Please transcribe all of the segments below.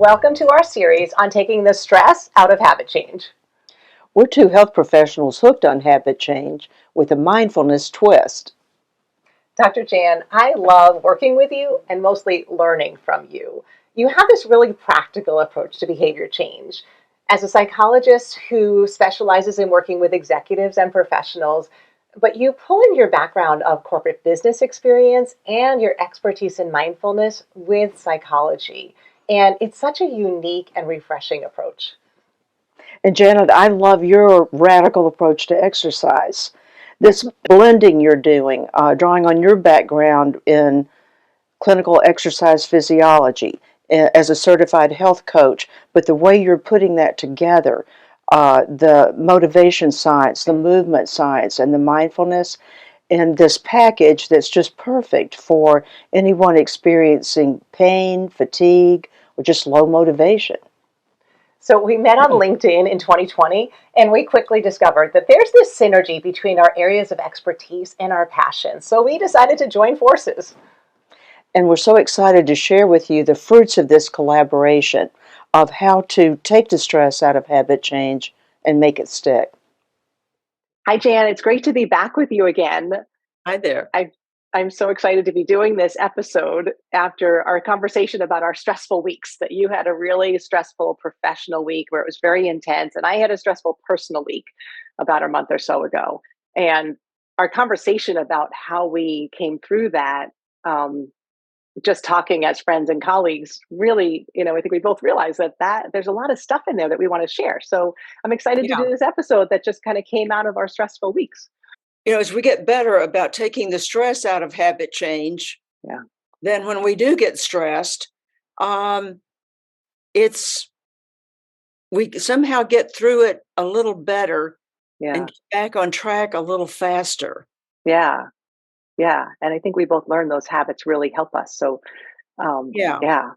Welcome to our series on taking the stress out of habit change. We're two health professionals hooked on habit change with a mindfulness twist. Dr. Jan, I love working with you and mostly learning from you. You have this really practical approach to behavior change. As a psychologist who specializes in working with executives and professionals, but you pull in your background of corporate business experience and your expertise in mindfulness with psychology. And it's such a unique and refreshing approach. And Janet, I love your radical approach to exercise. This blending you're doing, drawing on your background in clinical exercise physiology as a certified health coach, but the way you're putting that together, the motivation science, the movement science, and the mindfulness in this package that's just perfect for anyone experiencing pain, fatigue, or just low motivation. So we met on LinkedIn in 2020, and we quickly discovered that there's this synergy between our areas of expertise and our passions. So we decided to join forces. And we're so excited to share with you the fruits of this collaboration of how to take the stress out of habit change and make it stick. Hi, Jan. It's great to be back with you again. Hi there. I'm so excited to be doing this episode after our conversation about our stressful weeks, that you had a really stressful professional week where it was very intense, and I had a stressful personal week about a month or so ago. And our conversation about how we came through that, just talking as friends and colleagues, really, I think we both realized that there's a lot of stuff in there that we want to share. So I'm excited to Yeah. do this episode that just kind of came out of our stressful weeks. As we get better about taking the stress out of habit change, Yeah. then when we do get stressed, it's we somehow get through it a little better Yeah. and get back on track a little faster. Yeah. Yeah. And I think we both learned those habits really help us. So, Yeah. yeah.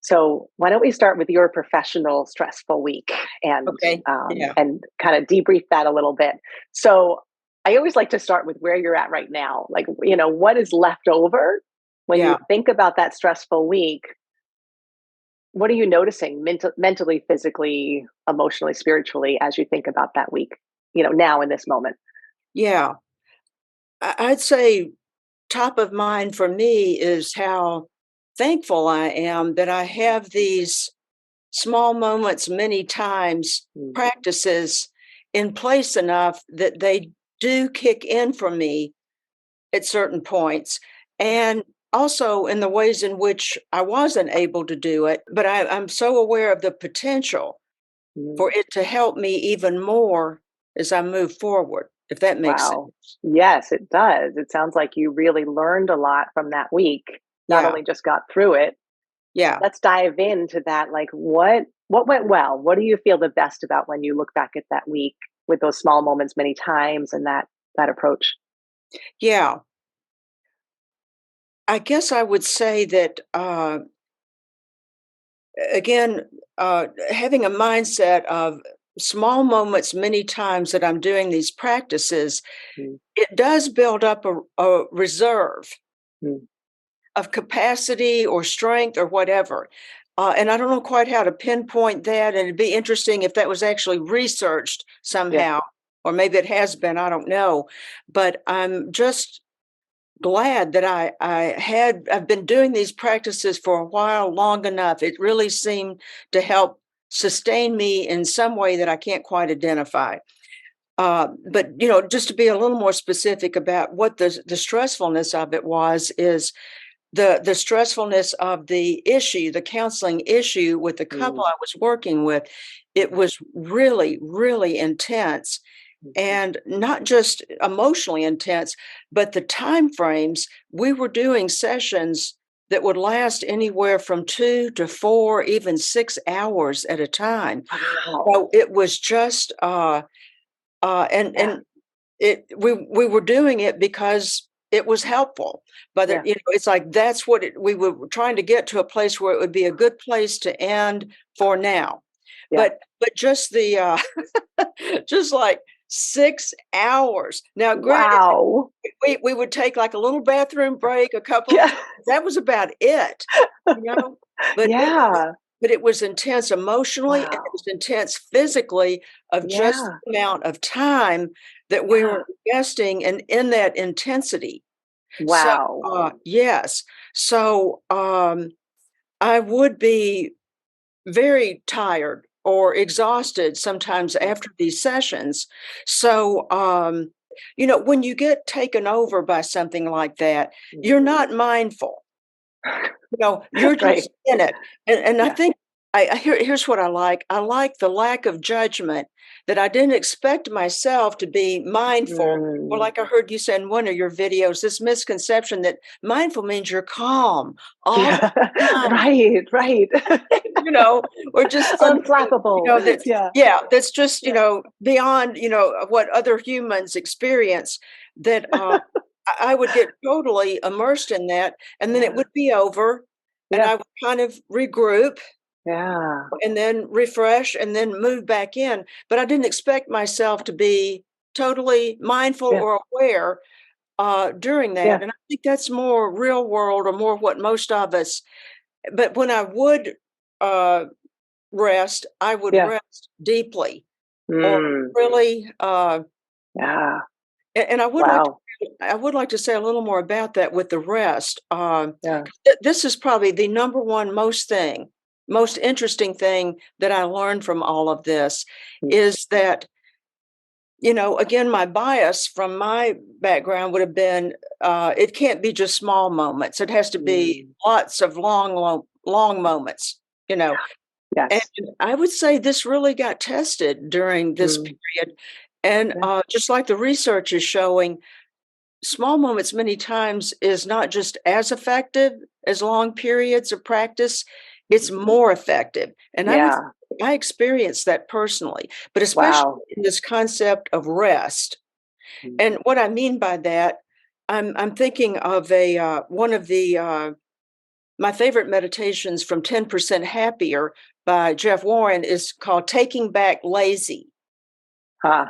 So why don't we start with your professional stressful week and Okay. Yeah. and kind of debrief that a little bit. So I always like to start with where you're at right now. Like, what is left over when Yeah. you think about that stressful week? What are you noticing mentally, physically, emotionally, spiritually as you think about that week, now in this moment? Yeah. I'd say top of mind for me is how thankful I am that I have these small moments many times Mm. practices in place enough that they do kick in for me at certain points, and also in the ways in which I wasn't able to do it, but I'm so aware of the potential Mm. for it to help me even more as I move forward, if that makes Wow. sense. Yes, it does. It sounds like you really learned a lot from that week, not Yeah, only just got through it. yeah. Let's dive into that. Like, what went well? What do you feel the best about when you look back at that week with those small moments many times and that approach? Yeah. I guess I would say that, again, having a mindset of small moments many times that I'm doing these practices, Mm. it does build up a reserve Mm. of capacity or strength or whatever. And I don't know quite how to pinpoint that. And it'd be interesting if that was actually researched Yeah. somehow, or maybe it has been, I don't know. But I'm just glad that I've been doing these practices for a while, long enough. It really seemed to help sustain me in some way that I can't quite identify. But just to be a little more specific about what the stressfulness of it is the stressfulness of the issue, the counseling issue with the couple Mm. I was working with. It was really, really intense, Mhm. and not just emotionally intense, but the time frames. We were doing sessions that would last anywhere from 2 to 4, even 6 hours at a time. Wow. So it was just, Yeah. and we were doing it because it was helpful, but Yeah. it's like that's what we were trying to get to, a place where it would be a good place to end for now. Yeah. But just the just like 6 hours. Now, granted, Wow. we would take like a little bathroom break a couple of Yeah. times. That was about it, you know. But Yeah. but it was intense emotionally and it Wow. was intense physically of just Yeah. the amount of time that we Yeah. were investing in that intensity. So, Wow. yes. So, I would be very tired or exhausted sometimes after these sessions. So, when you get taken over by something like that, you're not mindful. You're Right. just in it. And I Yeah. think here's what I like. I like the lack of judgment that I didn't expect myself to be mindful. Or Mm. like I heard you say in one of your videos, this misconception that mindful means you're calm all Yeah. the time, Right. Right. you know, or just something, Unflappable. that's Yeah. yeah, that's just, Yeah. beyond, what other humans experience that I would get totally immersed in that, and then it Yeah. would be over, and Yeah. I would kind of regroup Yeah. and then refresh and then move back in. But I didn't expect myself to be totally mindful Yeah. or aware during Yeah. that. And I think that's more real world or more what most of us. But when I would uh, rest, I would Yeah. rest deeply or Mm. really. Yeah. And Wow. I would like to say a little more about that with the rest. Yeah. This is probably the number one most interesting thing that I learned from all of this Mm. is that, again, my bias from my background would have been it can't be just small moments. It has to be Mm. lots of long, long, long moments, you know. And Yes. I would say this really got tested during this Mm. period. And Yeah. just like the research is showing, small moments many times is not just as effective as long periods of practice, it's more effective. And Yeah. I experienced that personally, but especially Wow. in this concept of rest. Mm. And what I mean by that, I'm thinking of a one of the my favorite meditations from 10% Happier by Jeff Warren is called Taking Back Lazy. Huh.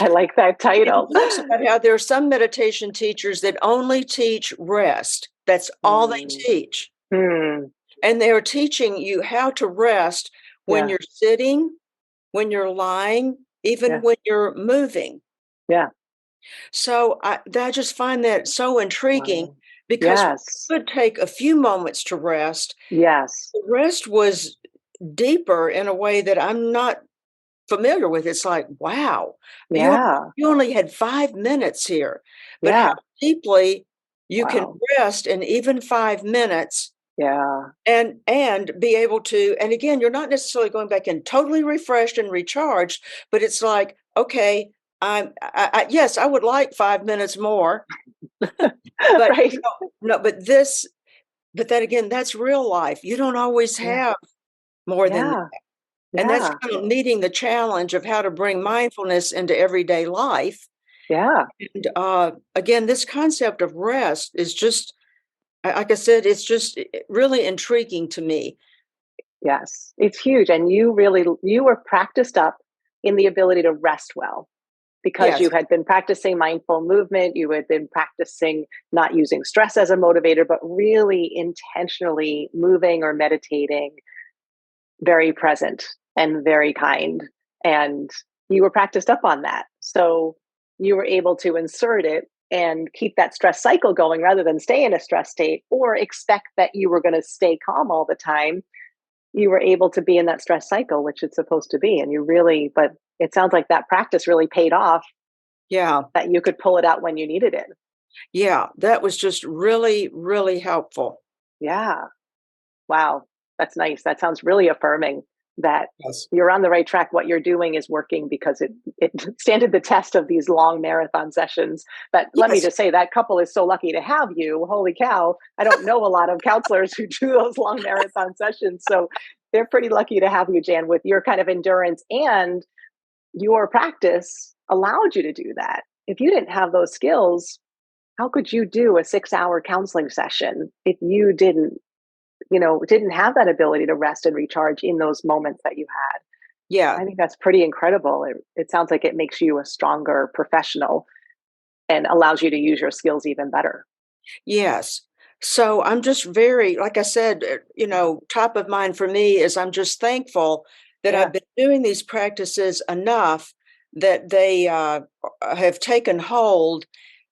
I like that And title. he talks about how there are some meditation teachers that only teach rest. That's all they Mm. teach. Hmm. And they're teaching you how to rest when Yeah. you're sitting, when you're lying, even Yeah. when you're moving. Yeah. So I just find that so intriguing Wow. because Yes. it could take a few moments to rest. Yes. The rest was deeper in a way that I'm not familiar with. It's like, wow, Yeah. you only had 5 minutes here, but how Yeah. deeply you can Wow. rest in even 5 minutes Yeah. and be able to, and again, you're not necessarily going back in totally refreshed and recharged, but it's like, okay, yes, I would like 5 minutes more, but Right. no, but then again, that's real life. You don't always Yeah. have more than Yeah. And that's Yeah. kind of meeting the challenge of how to bring mindfulness into everyday life. Yeah. And again, this concept of rest is just, like I said, it's just really intriguing to me. Yes. It's huge. And you were practiced up in the ability to rest well because Yes, you had been practicing mindful movement. You had been practicing not using stress as a motivator, but really intentionally moving or meditating very present and very kind. And you were practiced up on that. So you were able to insert it and keep that stress cycle going rather than stay in a stress state or expect that you were going to stay calm all the time. You were able to be in that stress cycle, which it's supposed to be. And but it sounds like that practice really paid off yeah, that you could pull it out when you needed it. yeah, that was just really, really helpful. Yeah. Wow, that's nice. That sounds really affirming that Yes. you're on the right track. What you're doing is working because it standed the test of these long marathon sessions. But let me Yes, just say that couple is so lucky to have you. Holy cow. I don't know a lot of counselors who do those long marathon sessions. So they're pretty lucky to have you, Jan, with your kind of endurance and your practice allowed you to do that. If you didn't have those skills, how could you do a 6 hour counseling session if you didn't have that ability to rest and recharge in those moments that you had? yeah, I think that's pretty incredible. It sounds like it makes you a stronger professional and allows you to use your skills even better. yes. So I'm just very, like I said, top of mind for me is I'm just thankful that Yeah. I've been doing these practices enough that they have taken hold.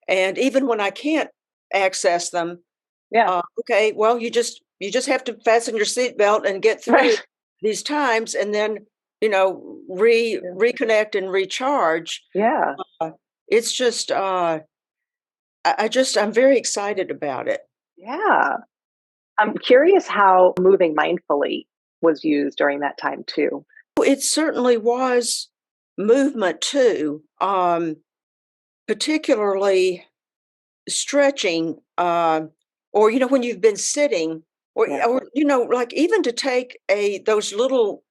And even when I can't access them, Yeah. okay, well, you just have to fasten your seatbelt and get through Right. these times, and then Yeah. reconnect and recharge. Yeah. Uh, it's just I'm very excited about it. Yeah. I'm curious how moving mindfully was used during that time too. It certainly was movement too, particularly stretching, or when you've been sitting, Yeah. or like even to take a those little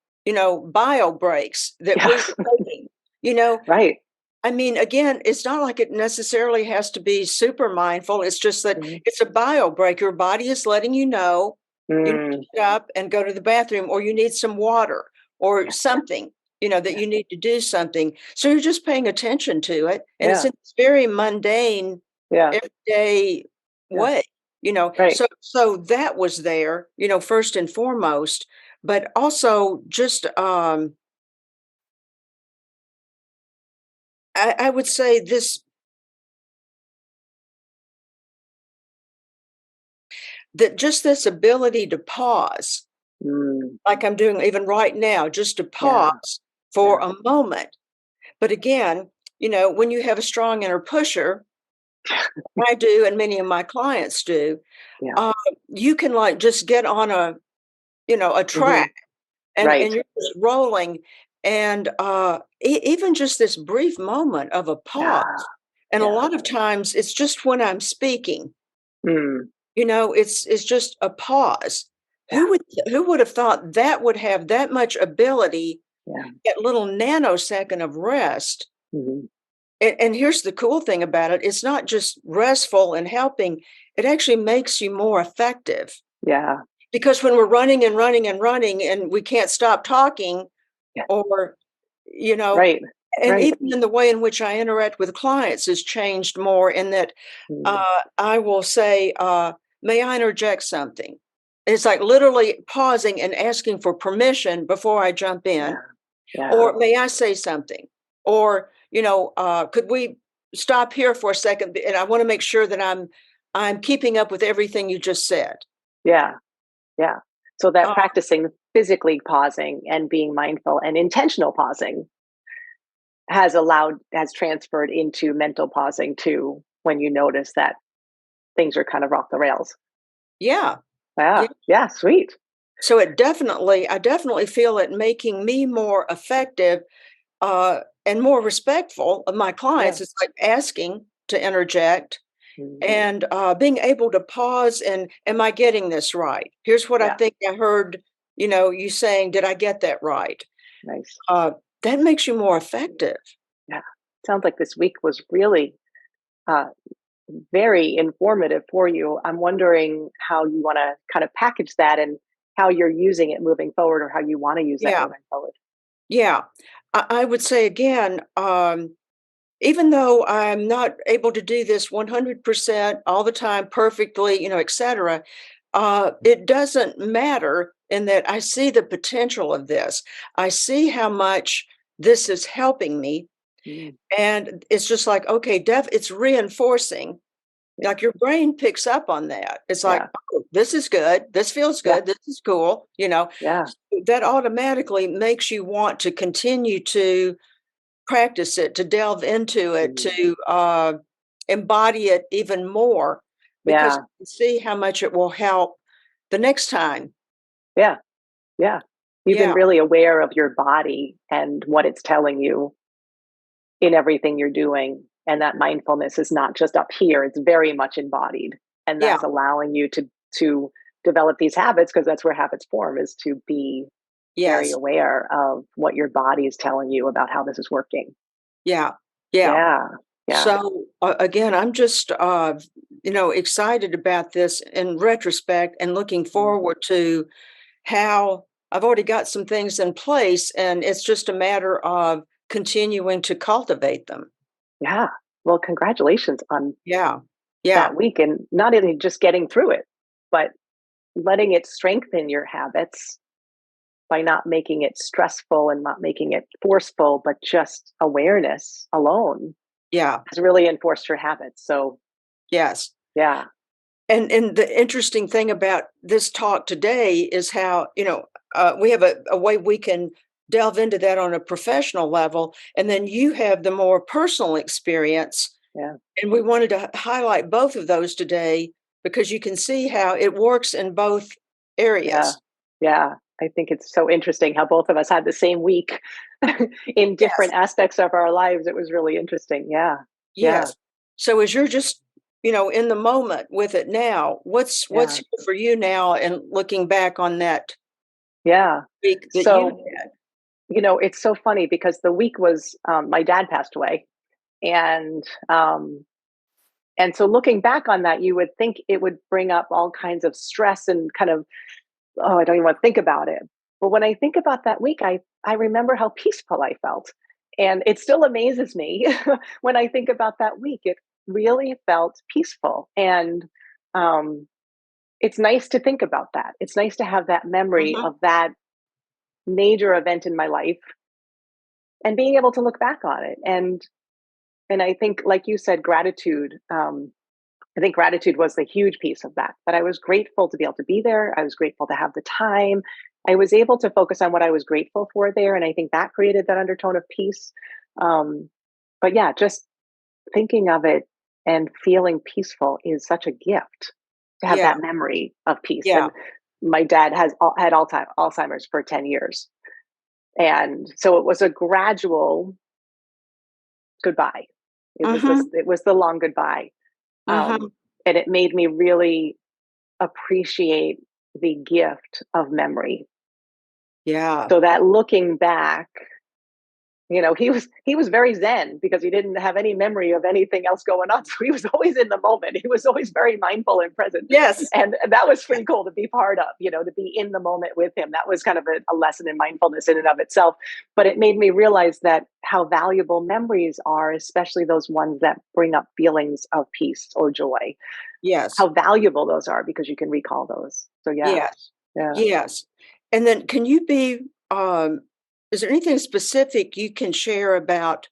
bio breaks that we Yeah. were taking. You know, Right. I mean, again, it's not like it necessarily has to be super mindful. It's just that Mhm. it's a bio break. Your body is letting you know you need to Mm, get up and go to the bathroom, or you need some water or yeah. something, that Yeah. you need to do something. So you're just paying attention to it. And it's Yeah. in this very mundane, Yeah. everyday Yeah. way, Right. So that was there, first and foremost, but also just I would say this ability to pause, Mm, like I'm doing even right now, just to yeah. pause for Yeah. a moment. But again, when you have a strong inner pusher, I do, and many of my clients do, Yeah. uh, you can like just get on a Hmm. track, and Right. you're just rolling, and even just this brief moment of a Yeah. pause. And a Yeah. lot of times it's just when I'm speaking. Mm, It's just a pause. yeah. Who would have thought that would have that much ability, Yeah. that little nanosecond of rest? Hmm. And here's the cool thing about it, it's not just restful and helping, it actually makes you more effective. Yeah. Because when we're running and running and running and we can't stop talking, Yeah. or, you know, Right. and Right. even in the way in which I interact with clients has changed more, in that Mm, I will say, "May I interject something?" It's like literally pausing and asking for permission before I jump in. yeah. Yeah. Or, "May I say something?" Or, "Could we stop here for a second? And I wanna make sure that I'm keeping up with everything you just said." Yeah. Yeah. So that Uh, practicing physically pausing and being mindful and intentional pausing has transferred into mental pausing too when you notice that things are kind of off the rails. yeah, Yeah. yeah. Yeah. Sweet. So I definitely feel it making me more effective, and more respectful of my Yeah. clients. It's like asking to interject, Mm, and being able to pause and, "Am I getting this right? Here's what I yeah. think I heard, you saying. Did I get that right?" Nice. Uh, that makes you more effective. Yeah. Sounds like this week was really uh, very informative for you. I'm wondering how you want to kind of package that and how you're using it moving forward or how you want to use that Yeah, moving forward. yeah. I would say again, even though I'm not able to do this 100% all the time perfectly, etc., it doesn't matter, in that I see the potential of this. I see how much this is helping me. Mm, And it's just like, okay, it's reinforcing. yeah. Like your brain picks up on that. It's like, Yeah. oh, this is good. This feels Yeah. good. This is cool. Yeah. That automatically makes you want to continue to practice it, to delve into it, Mm, to embody it even more, because yeah. you can see how much it will help the next time. Yeah. Yeah. You've been Yeah, really aware of your body and what it's telling you in everything you're doing. And that mindfulness is not just up here, it's very much embodied. And yeah, that's allowing you to develop these habits because that's where habits form is to be very yes, aware of what your body is telling you about how this is working. yeah, yeah. Yeah. Yeah. So again, I'm just excited about this in retrospect, and looking Mm, forward to how I've already got some things in place, and it's just a matter of continuing to cultivate them. yeah. Well, congratulations on Yeah. Yeah. that week and not only just getting through it, but letting it strengthen your habits by not making it stressful and not making it forceful, but just awareness alone Yeah. has really enforced your habits. So, Yes. yeah, And the interesting thing about this talk today is how, we have a way we can delve into that on a professional level, and then you have the more personal experience. yeah, And we wanted to highlight both of those today because you can see how it works in both yeah, areas. yeah. I think it's so interesting how both of us had the same week in different Yes. aspects of our lives. It was really interesting. Yeah, yeah, Yes. So as you're just, in the moment with it now, what's yeah, here for you now and looking back on that yeah. week that you So, had? it's so funny because the week was my dad passed away, and so looking back on that, you would think it would bring up all kinds of stress and kind of, oh, I don't even want to think about it. But when I think about that week, I remember how peaceful I felt. And it still amazes me when I think about that week. It really felt peaceful. And um, it's nice to think about that. It's nice to have that memory Mhm. of that major event in my life and being able to look back on it. And I think, like you said, gratitude. I think gratitude was the huge piece of that. But I was grateful to be able to be there. I was grateful to have the time. I was able to focus on what I was grateful for there. And I think that created that undertone of peace. Um, but yeah, just thinking of it and feeling peaceful is such a gift to have Yeah. that memory of peace. Yeah. And my dad had Alzheimer's for 10 years. And so it was a gradual goodbye. Mhm. It was the long goodbye. Mhm. And it made me really appreciate the gift of memory. Yeah. So that looking back, he was very zen because he didn't have any memory of anything else going on. So he was always in the moment. He was always very mindful and present. Yes. And that was pretty cool to be part of, to be in the moment with him. That was kind of a lesson in mindfulness in and of itself. But it made me realize that how valuable memories are, especially those ones that bring up feelings of peace or joy, Yes. how valuable those are because you can recall those. So yeah, Yes. yeah. Yes. And then can you is there anything specific you can share about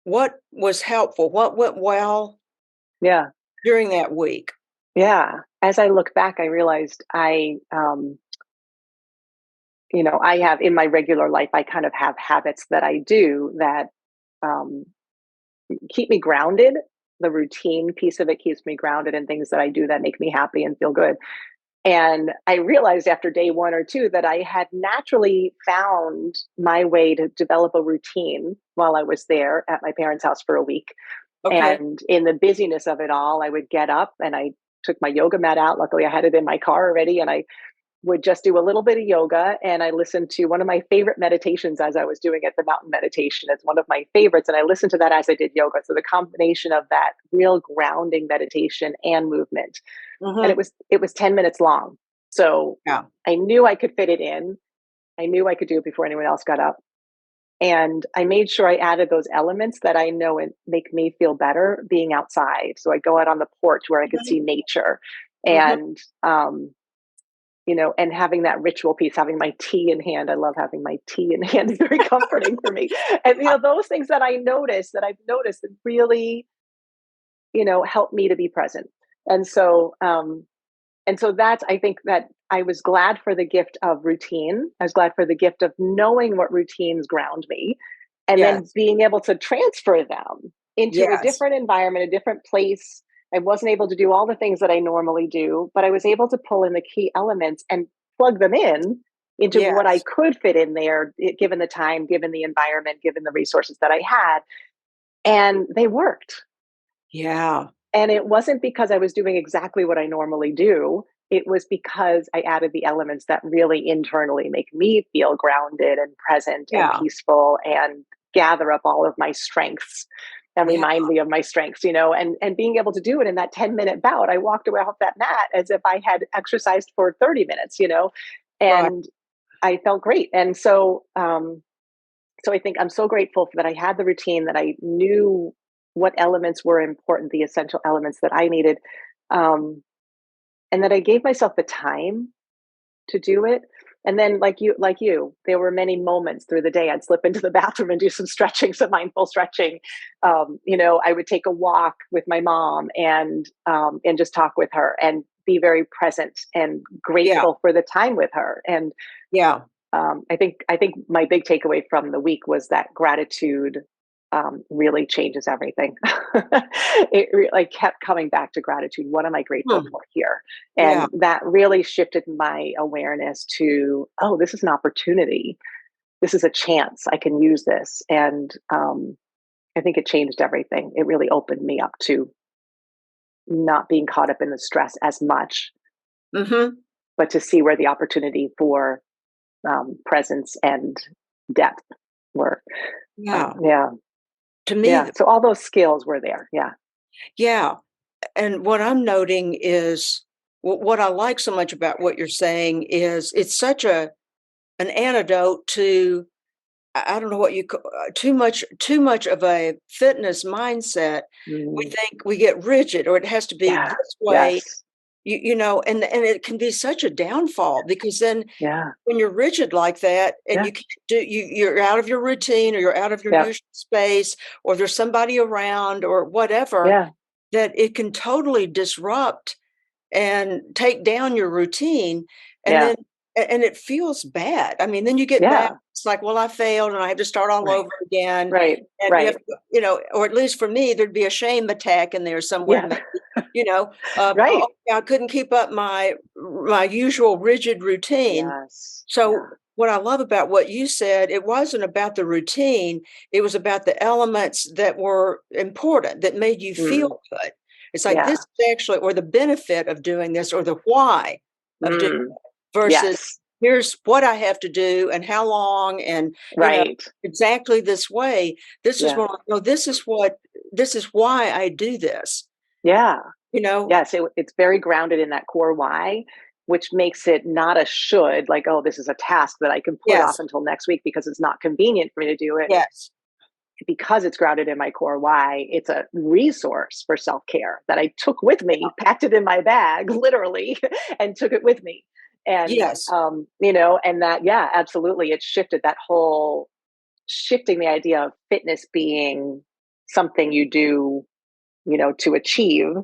what was helpful? What went well Yeah. during that week? Yeah. As I look back, I realized I have in my regular life, I kind of have habits that I do that um, keep me grounded. The routine piece of it keeps me grounded in things that I do that make me happy and feel good. And I realized after day one or two that I had naturally found my way to develop a routine while I was there at my parents' house for a week. Okay. And in the busyness of it all, I would get up and I took my yoga mat out. Luckily, I had it in my car already. And I would just do a little bit of yoga and I listened to one of my favorite meditations as I was doing it, the mountain meditation. It's one of my favorites. And I listened to that as I did yoga. So the combination of that real grounding meditation and movement. And Mhm. it was 10 minutes long. So Yeah. I knew I could fit it in. I knew I could do it before anyone else got up. And I made sure I added those elements that I know and make me feel better being outside. So I go out on the porch where I could Mhm. see nature Mhm. and and having that ritual piece, having my tea in hand. I love having my tea in hand. It's very comforting for me. And those things that I've noticed that really, help me to be present. And so that's, I think that I was glad for the gift of routine. I was glad for the gift of knowing what routines ground me and then Yes. being able to transfer them into a Yes. different environment, a different place. I wasn't able to do all the things that I normally do, but I was able to pull in the key elements and plug them in into what I Yes. could fit in there, given the time, given the environment, given the resources that I had. And they worked. Yeah. And it wasn't because I was doing exactly what I normally do. It was because I added the elements that really internally make me feel grounded and present and Yeah. peaceful and gather up all of my strengths and Yeah. remind me of my strengths, and being able to do it in that 10-minute bout. I walked away off that mat as if I had exercised for 30 minutes, Right. and I felt great. And so I think I'm so grateful that I had the routine, that I knew what elements were important, the essential elements that I needed. Um, and that I gave myself the time to do it. And then like you, there were many moments through the day I'd slip into the bathroom and do some stretching, some mindful stretching. I would take a walk with my mom and just talk with her and be very present and Yeah. grateful for the time with her. And Yeah. I think my big takeaway from the week was that gratitude really changes everything. I kept coming back to gratitude. What am I grateful Hmm. for here? Yeah. And that really shifted my awareness to, oh, this is an opportunity. This is a chance. I can use this. And I think it changed everything. It really opened me up to not being caught up in the stress as much, Hmm. but to see where the opportunity for presence and depth were. Yeah. Yeah. To me, Yeah. So all those skills were there. Yeah. yeah. And what I'm noting is what I like so much about what you're saying is it's such an antidote to I don't know what you too much of a fitness mindset. We Mm, think we get rigid or it has to be yeah. this way, Yes. and it can be such a downfall because then Yeah. when you're rigid like that and Yeah. you can't you're out of your routine or you're out of your Yeah. usual space or there's somebody around or whatever, Yeah. that it can totally disrupt and take down your routine, and Yeah. then and it feels bad. I mean, then you get back, Yeah. it's like, "Well, I failed, and I have to start all Right. over again," Right. and you have Right. to or at least for me, there'd be a shame attack in there somewhere Yeah. maybe, "Oh, Right. yeah, I couldn't keep up my usual rigid routine." Yes. So, Yeah. what I love about what you said, it wasn't about the routine, it was about the elements that were important, that made you feel Mm, good. It's like this yeah. is actually or the benefit of doing this or the why of doing Mm, versus yes. here's what I have to do and how long and, Right. exactly this way. This is Yeah. what no, this is why I do this, Yeah. you know? Yes. It's very grounded in that core why, which makes it not a should, like, oh, this is a task that I can put off Yes, until next week because it's not convenient for me to do it. yes, Because it's grounded in my core why, it's a resource for self care that I took with me, packed it in my bag, literally, and took it with me. And, yes, and that, yeah, absolutely. It shifted that whole shifting the idea of fitness being something you do, to achieve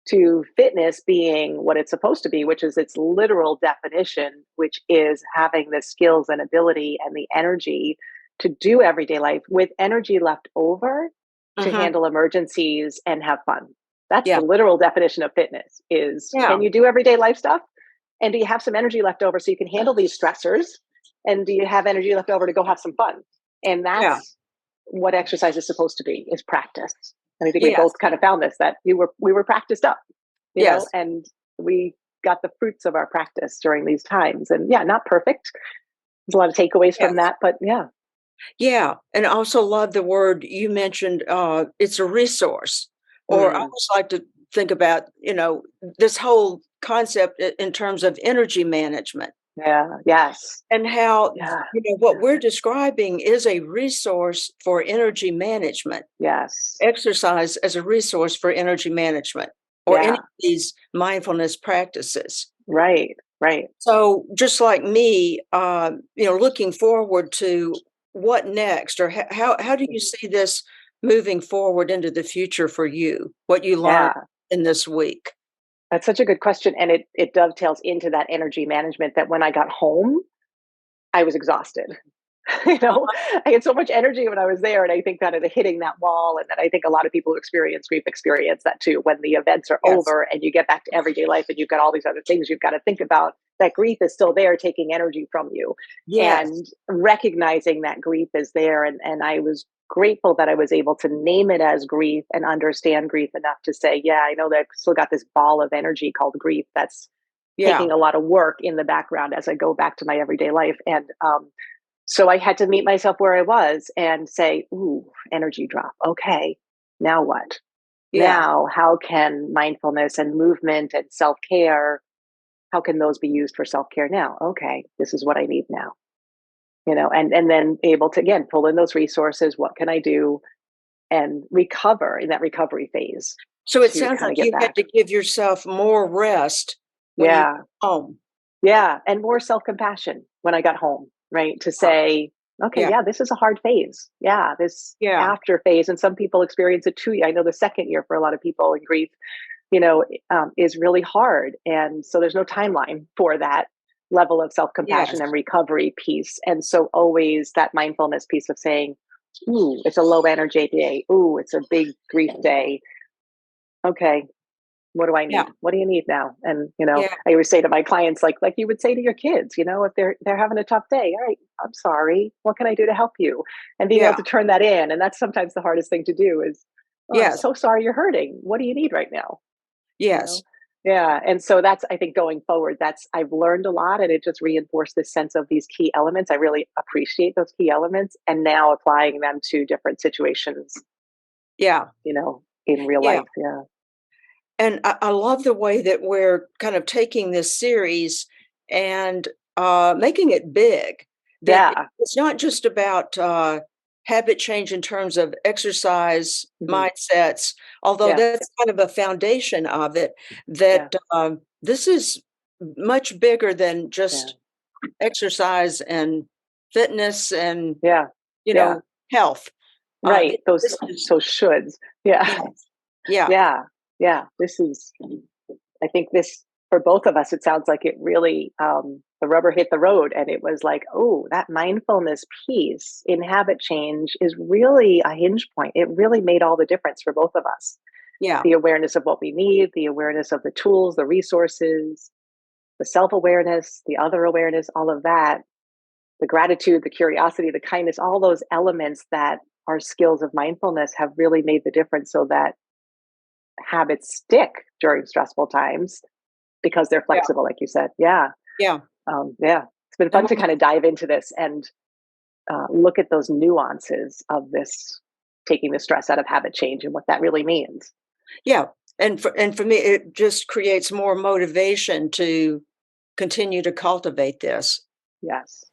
to fitness being what it's supposed to be, which is its literal definition, which is having the skills and ability and the energy to do everyday life with energy left over to mhm, handle emergencies and have fun. That's yeah, the literal definition of fitness is yeah, can you do everyday life stuff? And do you have some energy left over so you can handle these stressors? And do you have energy left over to go have some fun? And yeah, that's what exercise is supposed to be is practice. And I think we yes, both kind of found this that we were practiced up, yes, and we got the fruits of our practice during these times. And yeah, not perfect. There's a lot of takeaways from yes. that, but yeah. Yeah, and I also love the word you mentioned, it's a resource, or I Mm, always like to think about, this whole concept in terms of energy management yeah. Yes. and how, Yeah. what Yeah. we're describing is a resource for energy management, Yes. exercise as a resource for energy management, or any Yeah. of these mindfulness practices. Right. Right. So just like me, looking forward to what next, or how do you Mhm. see this moving forward into the future for you? What you learned Yeah. in this week? That's such a good question. And it dovetails into that energy management that when I got home, I was exhausted. you know, Uh-huh. I had so much energy when I was there. And I think that it hitting that wall, and then I think a lot of people who experience grief experience that too. When the events are Yes. over and you get back to everyday life and you've got all these other things you've got to think about, that grief is still there taking energy from you. Yes. And recognizing that grief is there. And I was grateful that I was able to name it as grief and understand grief enough to say, yeah, I know that I've still got this ball of energy called grief that's Yeah. taking a lot of work in the background as I go back to my everyday life. And so I had to meet myself where I was and say, ooh, energy drop. Okay, now what? Yeah. Now, how can mindfulness and movement and self care, how can those be used for self care now? Okay, this is what I need now. And then able to again pull in those resources. What can I do and recover in that recovery phase So it to sounds kind of like get you had back? to give yourself more rest when you Yeah. get home. Yeah. And more self compassion when I got home, right? To say, okay, Yeah. yeah, this is a hard phase. Yeah. This Yeah. after phase. And some people experience it too. I know the second year for a lot of people in grief, is really hard. And so there's no timeline for that level of self compassion Yes. and recovery piece. And so always that mindfulness piece of saying, ooh, it's a low energy day. Ooh, it's a big grief day. Okay, what do I Yeah. need? What do you need now? And Yeah. I always say to my clients, like you would say to your kids, if they're having a tough day, all right, I'm sorry. What can I do to help you? And being able Yeah. to turn that in. And that's sometimes the hardest thing to do is, oh, I'm Yes. so sorry you're hurting. What do you need right now? You know? Yes. Yeah. And so that's, I think, going forward, I've learned a lot, and it just reinforced this sense of these key elements. I really appreciate those key elements, and now applying them to different situations, Yeah. in real Yeah. life. Yeah. And I love the way that we're kind of taking this series and making it big. That Yeah. it's not just about habit change in terms of exercise Hmm. mindsets, although Yeah. that's kind of a foundation of it. Yeah. That this is much bigger than Yeah. just exercise and fitness and Yeah. you Yeah. know health. Right. Those, This is those shoulds. Yeah. yeah, yeah, Yeah. Yeah. I think this, for both of us, it sounds like it really, the rubber hit the road, and it was like, oh, that mindfulness piece in habit change is really a hinge point. It really made all the difference for both of us. yeah, The awareness of what we need, the awareness of the tools, the resources, the self awareness, the other awareness, all of that, the gratitude, the curiosity, the kindness, all those elements that are skills of mindfulness have really made the difference, so that habits stick during stressful times because they're yeah, flexible, like you said. Yeah. yeah. Yeah. It's been And fun to kind of dive into this and look at those nuances of this, taking the stress out of habit change and what that really means. yeah, and for me, it just creates more motivation to continue to cultivate this. Yes.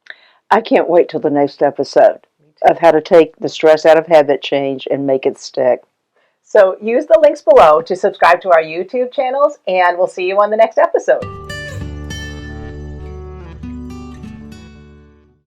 I can't wait till the next episode of how to take the stress out of habit change and make it stick. So use the links below to subscribe to our YouTube channels, and we'll see you on the next episode.